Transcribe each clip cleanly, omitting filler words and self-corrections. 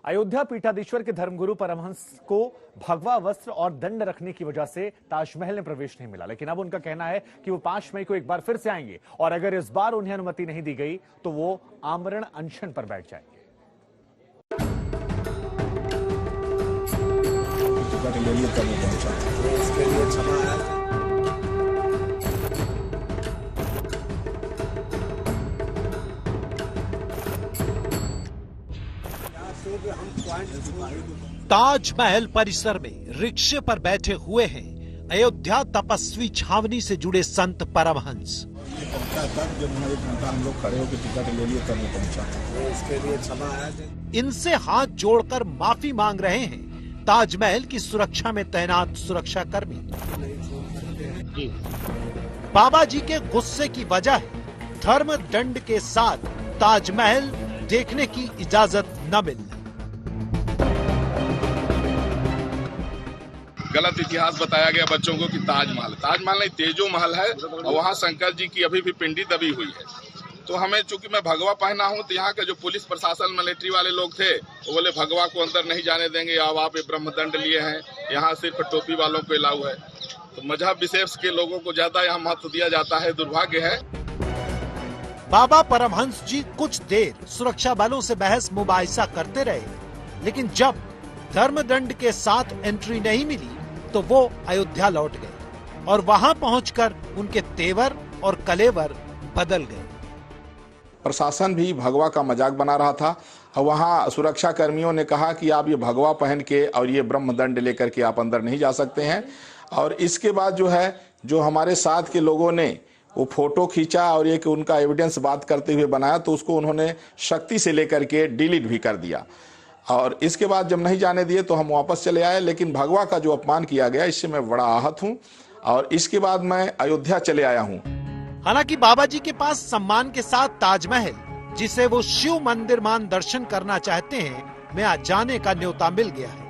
अयोध्या पीठाधीश्वर के धर्मगुरु परमहंस को भगवा वस्त्र और दंड रखने की वजह से ताजमहल में प्रवेश नहीं मिला, लेकिन अब उनका कहना है कि वो 5 मई को एक बार फिर से आएंगे और अगर इस बार उन्हें अनुमति नहीं दी गई तो वो आमरण अनशन पर बैठ जाएंगे। ताजमहल परिसर में रिक्शे पर बैठे हुए हैं अयोध्या तपस्वी छावनी से जुड़े संत परमहंस। ये पहुंचा तब जब एक घंटा हम लोग खड़े होकर टिकट ले लिए तब वो पहुंचा। इसके लिए क्षमा है। इनसे हाथ जोड़कर माफी मांग रहे हैं ताजमहल की सुरक्षा में तैनात सुरक्षा कर्मी। बाबा जी के गुस्से की वजह है धर्म दंड के साथ ताजमहल देखने की इजाजत न मिलना। गलत इतिहास बताया गया बच्चों को कि ताजमहल नहीं तेजो महल है और वहाँ शंकर जी की अभी भी पिंडी दबी हुई है। तो हमें चूंकि मैं भगवा पहना हूँ तो यहाँ के जो पुलिस प्रशासन मिलिट्री वाले लोग थे वो बोले भगवा को अंदर नहीं जाने देंगे, अब आप ब्रह्मदंड लिए हैं, यहाँ सिर्फ टोपी वालों को अलाउ है। तो मजहब विशेष के लोगों को ज्यादा यहाँ महत्व दिया जाता है, दुर्भाग्य है। बाबा परमहंस जी कुछ देर सुरक्षा बलों से बहस मुबाहिसा करते रहे, लेकिन जब धर्मदंड के साथ एंट्री नहीं मिली तो वो अयोध्या लौट गए और वहां पहुंचकर उनके तेवर और कलेवर बदल गए। प्रशासन भी भगवा का मजाक बना रहा था और वहाँ सुरक्षा कर्मियों ने कहा कि आप ये भगवा पहन के और ये ब्रह्मदंड लेकर के आप अंदर नहीं जा सकते हैं। और इसके बाद जो हमारे साथ के लोगों ने वो फोटो खींचा और एक उनका एविडेंस बात करते हुए बनाया तो उसको उन्होंने सख्ती से लेकर के डिलीट भी कर दिया। और इसके बाद जब नहीं जाने दिए तो हम वापस चले आए, लेकिन भगवा का जो अपमान किया गया इससे मैं बड़ा आहत हूं और इसके बाद मैं अयोध्या चले आया हूं। हालांकि बाबा जी के पास सम्मान के साथ ताजमहल, जिसे वो शिव मंदिर मान दर्शन करना चाहते हैं, में आज जाने का न्योता मिल गया है।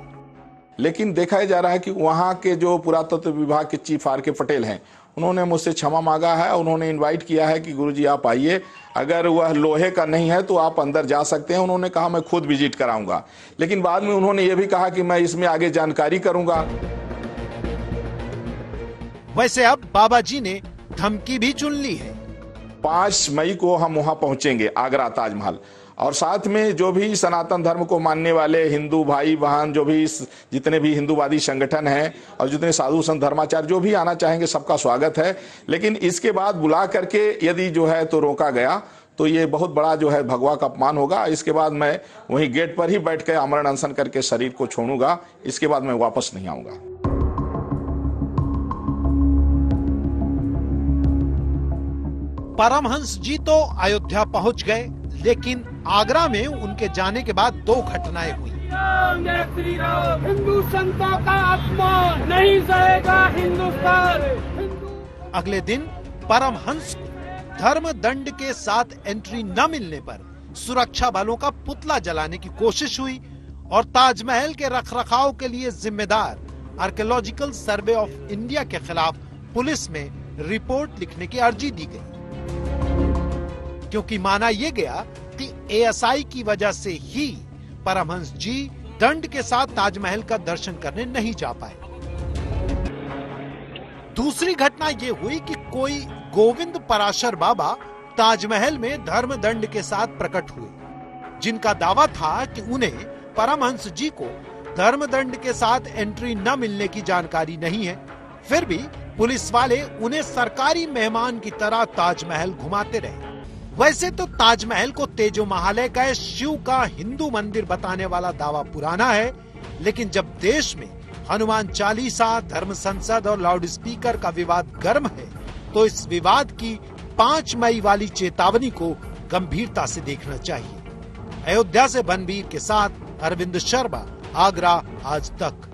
लेकिन देखा जा रहा है कि वहाँ के जो पुरातत्व विभाग के चीफ आर के पटेल हैं, उन्होंने मुझसे क्षमा मांगा है। उन्होंने इनवाइट किया है कि गुरुजी आप आइए, अगर वह लोहे का नहीं है तो आप अंदर जा सकते हैं। उन्होंने कहा मैं खुद विजिट कराऊंगा, लेकिन बाद में उन्होंने ये भी कहा कि मैं इसमें आगे जानकारी करूंगा। वैसे अब बाबा जी ने धमकी भी चुन ली है। 5 मई को हम वहां पहुंचेंगे आगरा ताजमहल, और साथ में जो भी सनातन धर्म को मानने वाले हिंदू भाई बहन, जो भी जितने भी हिंदूवादी संगठन हैं और जितने साधु संत धर्माचार्य जो भी आना चाहेंगे सबका स्वागत है। लेकिन इसके बाद बुला करके यदि जो है तो रोका गया तो ये बहुत बड़ा जो है भगवा का अपमान होगा। इसके बाद मैं वहीं गेट पर ही बैठ कर आमरण अनशन करके शरीर को छोड़ूंगा। इसके बाद मैं वापस नहीं आऊंगा। परमहंस जी तो अयोध्या पहुंच गए, लेकिन आगरा में उनके जाने के बाद 2 घटनाएं हुई। हिंदू संतों का अपमान नहीं सहेगा हिंदुस्तान। अगले दिन परमहंस को धर्म दंड के साथ एंट्री न मिलने पर सुरक्षा बलों का पुतला जलाने की कोशिश हुई और ताजमहल के रखरखाव के लिए जिम्मेदार आर्कियोलॉजिकल सर्वे ऑफ इंडिया के खिलाफ पुलिस में रिपोर्ट लिखने की अर्जी दी गई, क्योंकि माना यह गया कि एएसआई की वजह से ही परमहंस जी दंड के साथ ताजमहल का दर्शन करने नहीं जा पाए। दूसरी घटना यह हुई कि कोई गोविंद पराशर बाबा ताजमहल में धर्म दंड के साथ प्रकट हुए, जिनका दावा था कि उन्हें परमहंस जी को धर्म दंड के साथ एंट्री न मिलने की जानकारी नहीं है। फिर भी पुलिस वाले उन्हें सरकारी मेहमान की तरह ताजमहल घुमाते रहे। वैसे तो ताजमहल को तेजो महालय का शिव का हिंदू मंदिर बताने वाला दावा पुराना है, लेकिन जब देश में हनुमान चालीसा, धर्म संसद और लाउड स्पीकर का विवाद गर्म है, तो इस विवाद की 5 मई वाली चेतावनी को गंभीरता से देखना चाहिए। अयोध्या से बनबीर के साथ अरविंद शर्मा, आगरा आज तक।